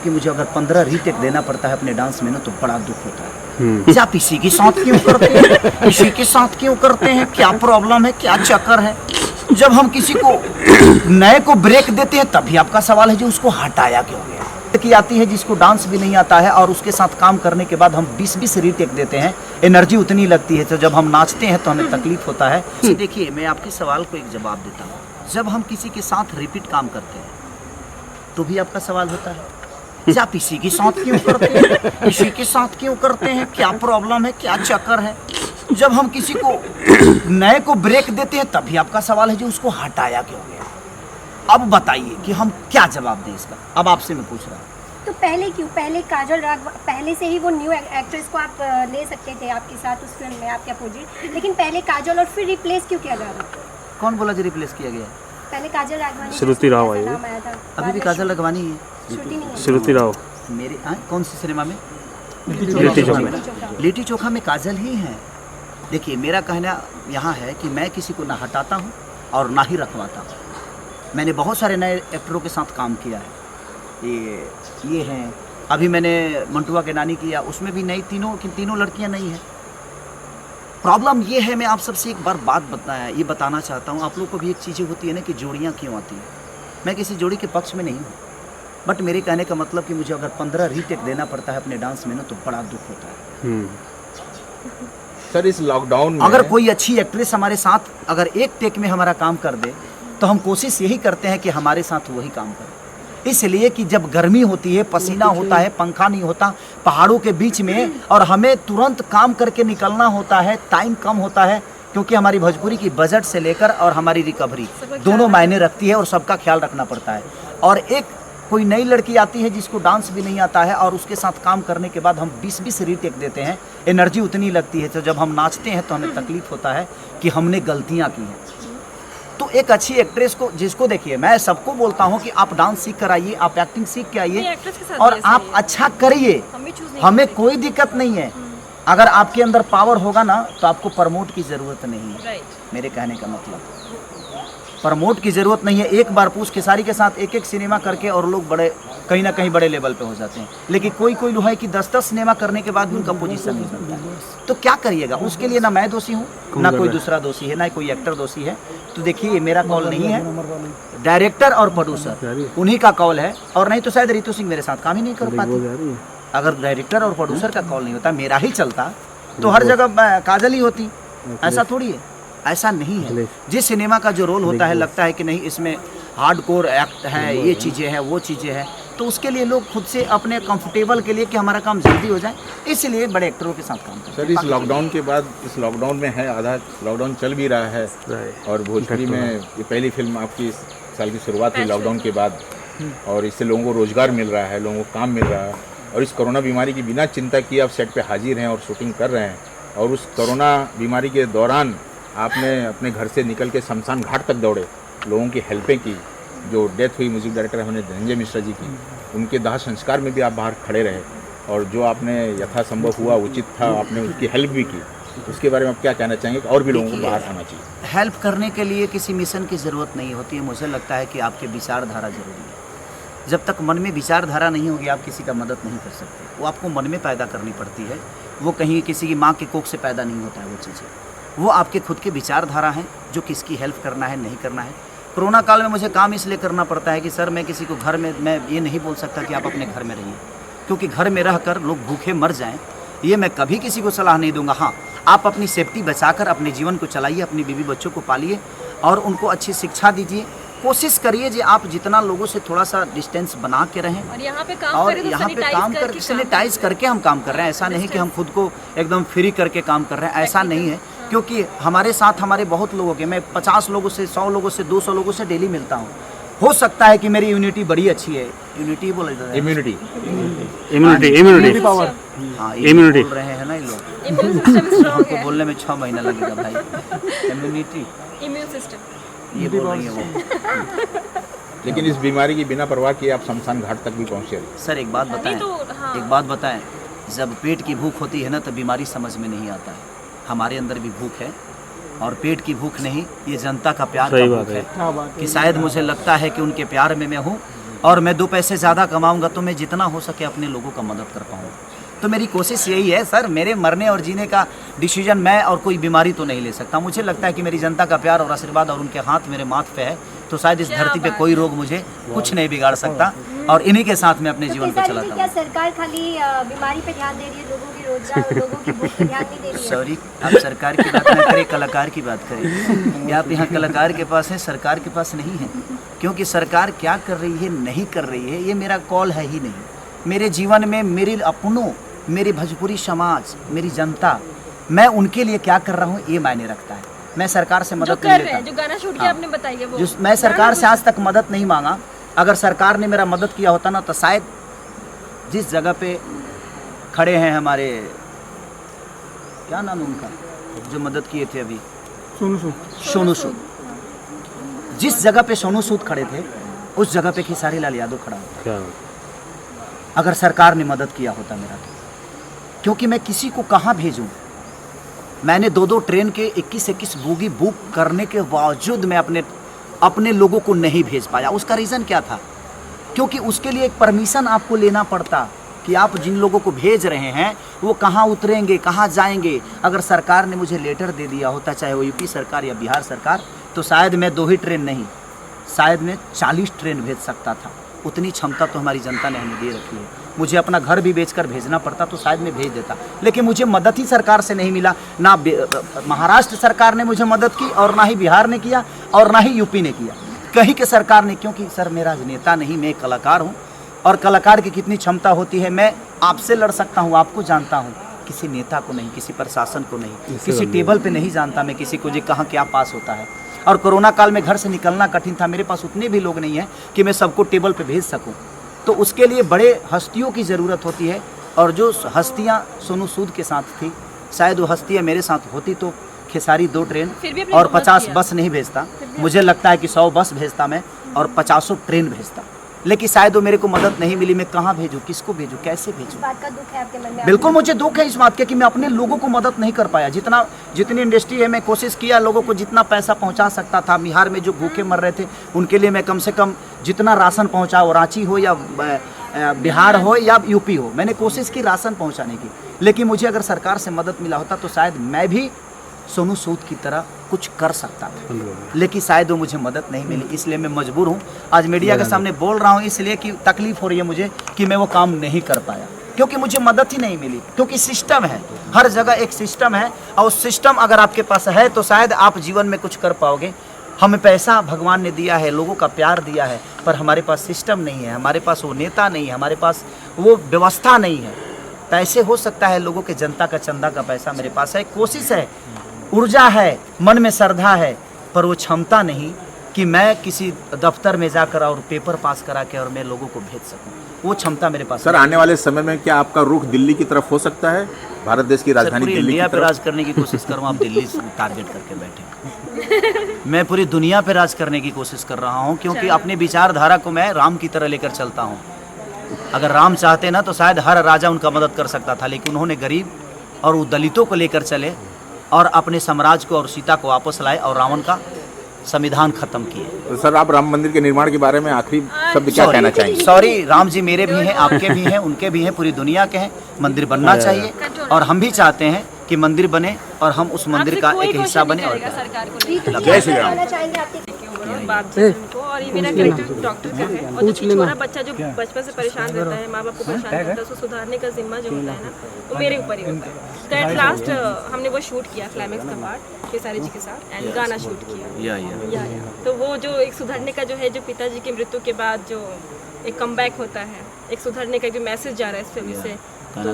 कि मुझे अगर 15 रीटेक देना पड़ता है अपने डांस में ना तो बड़ा दुख होता है। आप इसी के साथ क्यों करते हैं, इसी के साथ क्यों करते हैं, क्या प्रॉब्लम है, क्या चक्कर है। जब हम किसी को नए को ब्रेक देते हैं तभी आपका सवाल है जो उसको हटाया क्यों गया। की आती है जिसको डांस भी नहीं आता है और उसके साथ काम करने के बाद हम 20-20 रीटेक देते हैं, एनर्जी उतनी लगती है, तो जब हम नाचते हैं तो हमें तकलीफ होता है। देखिए मैं आपके सवाल को एक जवाब देता हूँ, जब हम किसी के साथ रिपीट काम करते हैं तो भी आपका सवाल होता है आप इसी के साथ क्यों करते हैं, इसी के साथ क्यों करते हैं, क्या प्रॉब्लम है, क्या चक्कर है। जब हम किसी को नए को ब्रेक देते हैं तभी आपका सवाल है जो उसको हटाया क्यों गया। अब बताइए कि हम क्या जवाब दें इसका, अब आपसे मैं पूछ रहा हूँ। तो पहले क्यों, पहले काजल राग पहले से ही वो न्यू एक्ट्रेस को आप ले सकते थे आपके साथ उस फिल्म में, आपके अपोजिट, लेकिन पहले काजल और फिर रिप्लेस क्यों किया जा रहा है? कौन बोला जो रिप्लेस किया गया? पहले काजल राघवानी, श्रुति राव आई, नाम आया था। अभी भी काजल राघवानी है, श्रुति नहीं है। श्रुति राव मेरे कौन सी सिनेमा में? लिट्टी चोखा। लिट्टी चोखा में काजल ही है। देखिए मेरा कहना यहाँ है कि मैं किसी को ना हटाता हूँ और ना ही रखवाता हूँ। मैंने बहुत सारे नए एक्टरों के साथ काम किया है, ये हैं, अभी मैंने मंटुआ के नानी किया, उसमें भी नई तीनों लड़कियां नई हैं। प्रॉब्लम ये है, मैं आप सबसे एक बार बात बताना चाहता हूँ, आप लोग को भी एक चीज़ें होती है ना कि जोड़ियाँ क्यों आती हैं। मैं किसी जोड़ी के पक्ष में नहीं हूँ, बट मेरे कहने का मतलब कि मुझे अगर 15 रीटेक देना पड़ता है अपने डांस में ना तो बड़ा दुख होता है। सर इस लॉकडाउन में अगर कोई अच्छी एक्ट्रेस हमारे साथ अगर एक टेक में हमारा काम कर दे तो हम कोशिश यही करते हैं कि हमारे साथ वही काम करे, इसलिए कि जब गर्मी होती है, पसीना होता है, पंखा नहीं होता पहाड़ों के बीच में, और हमें तुरंत काम करके निकलना होता है, टाइम कम होता है, क्योंकि हमारी भोजपुरी की बजट से लेकर और हमारी रिकवरी दोनों मायने रखती है और सबका ख्याल रखना पड़ता है। और एक कोई नई लड़की आती है जिसको डांस भी नहीं आता है और उसके साथ काम करने के बाद हम 20-20 रीटेक देते हैं, एनर्जी उतनी लगती है, तो जब हम नाचते हैं तो हमें तकलीफ होता है कि हमने गलतियाँ की हैं। तो एक अच्छी एक्ट्रेस को, जिसको देखिए मैं सबको बोलता हूँ कि आप डांस सीख कर आइए, आप एक्टिंग सीख के आइए और आप अच्छा करिए, हमें कोई दिक्कत नहीं है। अगर आपके अंदर पावर होगा ना तो आपको प्रमोट की ज़रूरत नहीं है। मेरे कहने का मतलब प्रमोट की ज़रूरत नहीं है। एक बार पूछ खेसारी के साथ एक सिनेमा करके और लोग बड़े कहीं ना कहीं बड़े लेवल पे हो जाते हैं, लेकिन कोई लोग है कि 10 सिनेमा करने के बाद भी उनका पोजीशन नहीं बनता है। तो क्या करिएगा, उसके लिए ना मैं दोषी हूँ, ना कोई दूसरा दोषी है, ना कोई एक्टर दोषी है। तो देखिए मेरा कॉल नहीं है, डायरेक्टर और प्रोड्यूसर उन्हीं का कॉल है, और नहीं तो शायद रितु सिंह मेरे साथ काम ही नहीं कर पाती। अगर डायरेक्टर और प्रोड्यूसर का कॉल नहीं होता, मेरा ही चलता, तो हर जगह काजल ही होती। ऐसा थोड़ी है, ऐसा नहीं है। जिस सिनेमा का जो रोल होता है, लगता है कि नहीं इसमें हार्डकोर एक्ट है, ये चीज़ें हैं, वो चीज़ें हैं, तो उसके लिए लोग खुद से अपने कंफर्टेबल के लिए कि हमारा काम जल्दी हो जाए, इसलिए बड़े एक्टरों के साथ काम करते हैं। सर इस लॉकडाउन के बाद, इस लॉकडाउन में है, आधा लॉकडाउन चल भी रहा है और भोजपुरी में ये पहली फिल्म आपकी इस साल की शुरुआत हुई लॉकडाउन के बाद, और इससे लोगों को रोजगार मिल रहा है, लोगों को काम मिल रहा है, और इस कोरोना बीमारी की बिना चिंता किए आप सेट पे हाजिर हैं और शूटिंग कर रहे हैं। और उस कोरोना बीमारी के दौरान आपने अपने घर से निकल के शमशान घाट तक दौड़े, लोगों की हेल्पें की। जो डेथ हुई म्यूजिक डायरेक्टर हमने धनंजय मिश्रा जी की, उनके दाह संस्कार में भी आप बाहर खड़े रहे, और जो आपने यथासंभव हुआ उचित था आपने उसकी हेल्प भी की। उसके बारे में आप क्या कहना चाहेंगे कि और भी लोगों को बाहर आना चाहिए? हेल्प करने के लिए किसी मिशन की ज़रूरत नहीं होती है। मुझे लगता है कि आपके विचारधारा जरूरी है। जब तक मन में विचारधारा नहीं होगी आप किसी का मदद नहीं कर सकते। वो आपको मन में पैदा करनी पड़ती है, वो कहीं किसी की माँ के कोख से पैदा नहीं होता है। वो चीज़ें वो आपके खुद के विचारधारा हैं, जो किसकी हेल्प करना है नहीं करना है। कोरोना काल में मुझे काम इसलिए करना पड़ता है कि सर मैं किसी को घर में, मैं ये नहीं बोल सकता कि आप अपने घर में रहिए, क्योंकि घर में रहकर लोग भूखे मर जाएं, ये मैं कभी किसी को सलाह नहीं दूंगा। हाँ, आप अपनी सेफ्टी बचाकर अपने जीवन को चलाइए, अपनी बीवी बच्चों को पालिए और उनको अच्छी शिक्षा दीजिए। कोशिश करिए कि आप जितना लोगों से थोड़ा सा डिस्टेंस बना के रहें, और यहाँ पे काम करके सैनिटाइज करके हम काम कर रहे हैं। ऐसा नहीं कि हम खुद को एकदम फ्री करके काम कर रहे हैं, ऐसा नहीं है, क्योंकि हमारे साथ हमारे बहुत लोगों के, मैं 50 लोगों से, 100 लोगों से, 200 लोगों से डेली मिलता हूँ। हो सकता है कि मेरी यूनिटी बड़ी अच्छी है, यूनिटी बोला जाता है, इम्यूनिटी पावर, हाँ immunity बोल रहे हैं ना ये लोग, इम्यून सिस्टम स्ट्रांग है, बोलने में 6 महीना लगेगा भाई। इम्यूनिटी इम्यून सिस्टम ये बोल रही है वो। लेकिन इस बीमारी की बिना परवाह किए आप शमशान घाट तक भी पहुँचे। सर एक बात बताएं, हाँ। एक बात बताएं, जब पेट की भूख होती है ना तो बीमारी समझ में नहीं आता है। हमारे अंदर भी भूख है, और पेट की भूख नहीं, ये जनता का प्यार का भूख है कि शायद मुझे लगता है कि उनके प्यार में मैं हूँ और मैं 2 पैसे ज़्यादा कमाऊंगा तो मैं जितना हो सके अपने लोगों का मदद कर पाऊंगा। तो मेरी कोशिश यही है सर, मेरे मरने और जीने का डिसीजन मैं और कोई बीमारी तो नहीं ले सकता। मुझे लगता है कि मेरी जनता का प्यार और आशीर्वाद और उनके हाथ मेरे माथ पे है, तो शायद इस धरती पे कोई रोग मुझे कुछ नहीं बिगाड़ सकता, और इन्हीं के साथ मैं अपने तो जीवन को केसारी जी, चलाता क्या हूँ। सरकार खाली बीमारी पे ध्यान दे रही है, लोगों की रोजगार और लोगों की भूख पे ध्यान नहीं दे रही है? सॉरी, आप सरकार की बात ना करें, कलाकार की बात करें। आप यहाँ कलाकार के पास हैं, सरकार के पास नहीं है, क्योंकि सरकार क्या कर रही है नहीं कर रही है ये मेरा कॉल है ही नहीं। मेरे जीवन में मेरे अपनों, मेरी भोजपुरी समाज, मेरी जनता, मैं उनके लिए क्या कर रहा हूँ ये मायने रखता है। मैं सरकार से जो मदद कर नहीं रहे हैं, लेता। जो गाना शूट किया हाँ। आपने बताइए वो। जो मैं सरकार से आज तक मदद नहीं मांगा। अगर सरकार ने मेरा मदद किया होता ना तो शायद जिस जगह पे खड़े हैं हमारे, क्या नाम है उनका जो मदद किए थे अभी, सोनू सूद, जिस जगह पे सोनू सूद खड़े थे उस जगह पे खेसारी लाल यादव खड़ा होता अगर सरकार ने मदद किया होता मेरा तो। क्योंकि मैं किसी को कहाँ भेजूं? मैंने 2-2 ट्रेन के 21-21 बोगी बुक करने के बावजूद मैं अपने लोगों को नहीं भेज पाया। उसका रीज़न क्या था? क्योंकि उसके लिए एक परमिशन आपको लेना पड़ता कि आप जिन लोगों को भेज रहे हैं वो कहाँ उतरेंगे, कहाँ जाएंगे। अगर सरकार ने मुझे लेटर दे दिया होता, चाहे वो यूपी सरकार या बिहार सरकार, तो शायद मैं 2 ही ट्रेन नहीं, शायद मैं 40 ट्रेन भेज सकता था। उतनी क्षमता तो हमारी जनता ने हमें दे रखी है। मुझे अपना घर भी बेचकर भेजना पड़ता तो शायद मैं भेज देता, लेकिन मुझे मदद ही सरकार से नहीं मिला। ना महाराष्ट्र सरकार ने मुझे मदद की, और ना ही बिहार ने किया, और ना ही यूपी ने किया, कहीं के सरकार ने। क्योंकि सर मेरा नेता नहीं, मैं कलाकार हूँ, और कलाकार की कितनी क्षमता होती है मैं आपसे लड़ सकता हूँ, आपको जानता हूँ, किसी नेता को नहीं, किसी प्रशासन को नहीं, किसी टेबल पे नहीं जानता मैं किसी को जी कहाँ क्या पास होता है। और कोरोना काल में घर से निकलना कठिन था, मेरे पास उतने भी लोग नहीं हैं कि मैं सबको टेबल पे भेज सकूं। तो उसके लिए बड़े हस्तियों की ज़रूरत होती है, और जो हस्तियां सोनू सूद के साथ थी, शायद वो हस्तियां मेरे साथ होती तो खेसारी 2 ट्रेन फिर भी आपने और मदद 50 किया। बस नहीं भेजता। मुझे लगता है कि 100 बस भेजता मैं और 50 ट्रेन भेजता, लेकिन शायद वो मेरे को मदद नहीं मिली। मैं कहाँ भेजूँ, किसको भेजूँ, कैसे भेजूँ? इस बात का दुख है आपके मन में? बिल्कुल मुझे दुख है इस बात का कि मैं अपने लोगों को मदद नहीं कर पाया। जितनी इंडस्ट्री है मैं कोशिश किया, लोगों को जितना पैसा पहुंचा सकता था। बिहार में जो भूखे मर रहे थे उनके लिए मैं कम से कम जितना राशन पहुंचा, वो रांची हो या बिहार हो या यूपी हो, मैंने कोशिश की राशन पहुंचाने की। लेकिन मुझे अगर सरकार से मदद मिला होता तो शायद मैं भी सोनू सूद की तरह कुछ कर सकता था, लेकिन शायद वो मुझे मदद नहीं मिली। इसलिए मैं मजबूर हूँ आज मीडिया के सामने बोल रहा हूँ, इसलिए कि तकलीफ हो रही है मुझे कि मैं वो काम नहीं कर पाया, क्योंकि मुझे मदद ही नहीं मिली। क्योंकि सिस्टम है, हर जगह एक सिस्टम है, और सिस्टम अगर आपके पास है तो शायद आप जीवन में कुछ कर पाओगे। हमें पैसा भगवान ने दिया है, लोगों का प्यार दिया है, पर हमारे पास सिस्टम नहीं है, हमारे पास वो नेता नहीं है, हमारे पास वो व्यवस्था नहीं है। पैसे हो सकता है लोगों के, जनता का चंदा का पैसा मेरे पास है, कोशिश है, ऊर्जा है, मन में श्रद्धा है, पर वो क्षमता नहीं कि मैं किसी दफ्तर में जाकर और पेपर पास करा के और मैं लोगों को भेज सकूं। वो क्षमता मेरे पास सर नहीं। आने वाले समय में क्या आपका रुख दिल्ली की तरफ हो सकता है? भारत देश की सर, राजधानी पूरी दिल्ली इंडिया की पे तरफ? राज करने की कोशिश करूँ, आप दिल्ली से टारगेट करके बैठे। मैं पूरी दुनिया पे राज करने की कोशिश कर रहा हूँ, क्योंकि अपने विचारधारा को मैं राम की तरह लेकर चलता हूँ। अगर राम चाहते ना तो शायद हर राजा उनका मदद कर सकता था, लेकिन उन्होंने गरीब और दलितों को लेकर चले और अपने साम्राज्य को और सीता को वापस लाए और रावण का संविधान खत्म किए। तो सर आप राम मंदिर के निर्माण के बारे में आखिरी शब्द क्या कहना चाहेंगे? सॉरी, राम जी मेरे भी हैं, आपके भी हैं, उनके भी हैं, पूरी दुनिया के हैं। मंदिर बनना चाहिए, और हम भी चाहते हैं कि मंदिर बने और हम उस मंदिर का एक हिस्सा बने। और सरकार को रीतू जी, जय श्री राम। बताना चाहेंगे आपके बातचीत उनको। और ये मेरा कैरेक्टर डॉक्टर का है, और जो छोटा बच्चा जो बचपन से परेशान रहता है, माँ बाप को परेशान करता है, उसको सुधारने का जिम्मा जो होता है ना, वो मेरे ऊपर ही होता है। तो एट लास्ट हमने वो शूट किया क्लाइमेक्स का पार्ट खेसारी जी के साथ, एंड गाना शूट किया। या तो वो जो एक सुधरने का जो है, जो पिताजी की मृत्यु के बाद जो एक कमबैक होता है, एक सुधरने का जो मैसेज जा रहा है इस फिल्म से, तो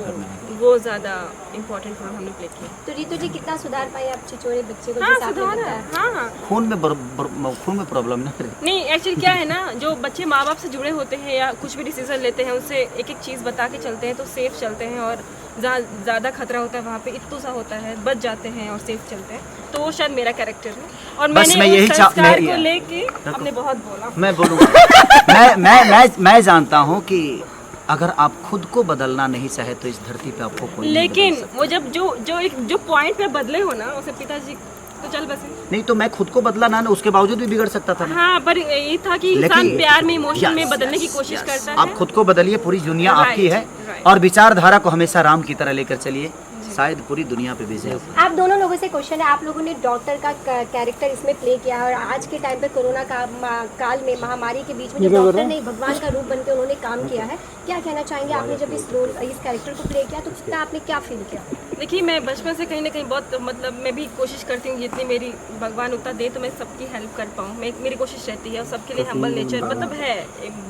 वो ज़्यादा इम्पोर्टेंट रोल हमने प्ले किया। तो रीतू जी कितना सुधार पाए आप छिछोरे बच्चे को? हाँ जैसे आपने सुधार है, बताया। हाँ। खून में प्रॉब्लम ना करे। नहीं एक्चुअली क्या है ना, जो बच्चे माँ बाप से जुड़े होते हैं या कुछ भी डिसीजन लेते हैं, उनसे एक एक चीज़ बता के चलते हैं तो सेफ चलते हैं, और जहाँ ज़्यादा खतरा होता है वहाँ पे इत्तू सा होता है, बच जाते हैं और सेफ चलते हैं। तो वो शायद मेरा कैरेक्टर है, और बस मैं मैंने यही उस चा- संस्कार मैं- को लेके आपने बहुत बोला। मैं बोलूँगा मैं जानता हूँ कि अगर आप खुद को बदलना नहीं चाहे तो इस धरती पे आपको कोई नहीं लेकिन बदल सकता। वो जब जो पॉइंट पे बदले हो ना, उसे पिताजी तो चल बसे। नहीं तो मैं खुद को बदला ना, उसके बावजूद भी बिगड़ सकता था ना। हाँ, पर ये था कि इंसान प्यार में, इमोशन में बदलने की कोशिश करता है। आप खुद को बदलिए, पूरी दुनिया आपकी है, right. और विचारधारा को हमेशा राम की तरह लेकर चलिए, शायद पूरी दुनिया पे विजय हो। आप दोनों लोगों से क्वेश्चन है, आप लोगों ने डॉक्टर का कैरेक्टर इसमें प्ले किया है, और आज के टाइम पे कोरोना काल में, महामारी के बीच में जो डॉक्टर ने भगवान का रूप बन के उन्होंने काम किया है, क्या कहना चाहेंगे? आपने जब इस कैरेक्टर को प्ले किया तो उसका आपने क्या फील किया? देखिए, मैं बचपन से कहीं ना कहीं बहुत, मतलब मैं भी कोशिश करती हूँ जितनी मेरी भगवान उतना दे तो मैं सबकी हेल्प कर पाऊँ, मेरी कोशिश रहती है, और सबके लिए हम्बल नेचर मतलब है,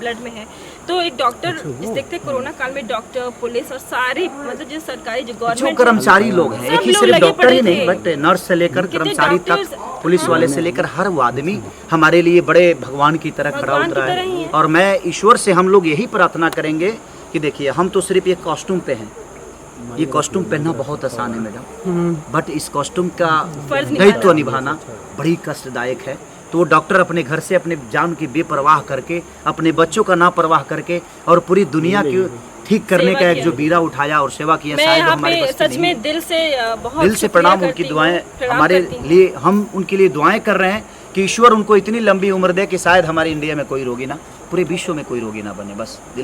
ब्लड में है। तो एक डॉक्टर, इस देखते कोरोना काल में डॉक्टर, पुलिस और सारी मतलब जो सरकारी जो जो गवर्नमेंट कर्मचारी लोग हैं, एक ही सिर्फ डॉक्टर ही नहीं, बट नर्स से लेकर कर्मचारी तक, पुलिस वाले से लेकर हर वो आदमी हमारे लिए बड़े भगवान की तरह खड़ा उतरा है। और मैं ईश्वर से हम लोग यही प्रार्थना करेंगे कि देखिए, हम तो सिर्फ एक कॉस्ट्यूम पे हैं, ये कॉस्ट्यूम पहनना बहुत आसान है मैडम, बट इस कॉस्ट्यूम का दायित्व निभाना बड़ी कष्टदायक है। तो वो डॉक्टर अपने घर से अपने जान की बेपरवाह करके, अपने बच्चों का ना परवाह करके, और पूरी दुनिया की ठीक करने का एक जो बीड़ा उठाया और सेवा किया, शायद हमारे बस की सच में दिल से बहुत दिल से प्रणाम, उनकी दुआएं हमारे लिए, हम उनके लिए दुआएं कर रहे हैं कि ईश्वर उनको इतनी लंबी उम्र दे कि शायद हमारे इंडिया में कोई रोगी ना, पूरे विश्व में कोई रोगी ना बने, बस दिल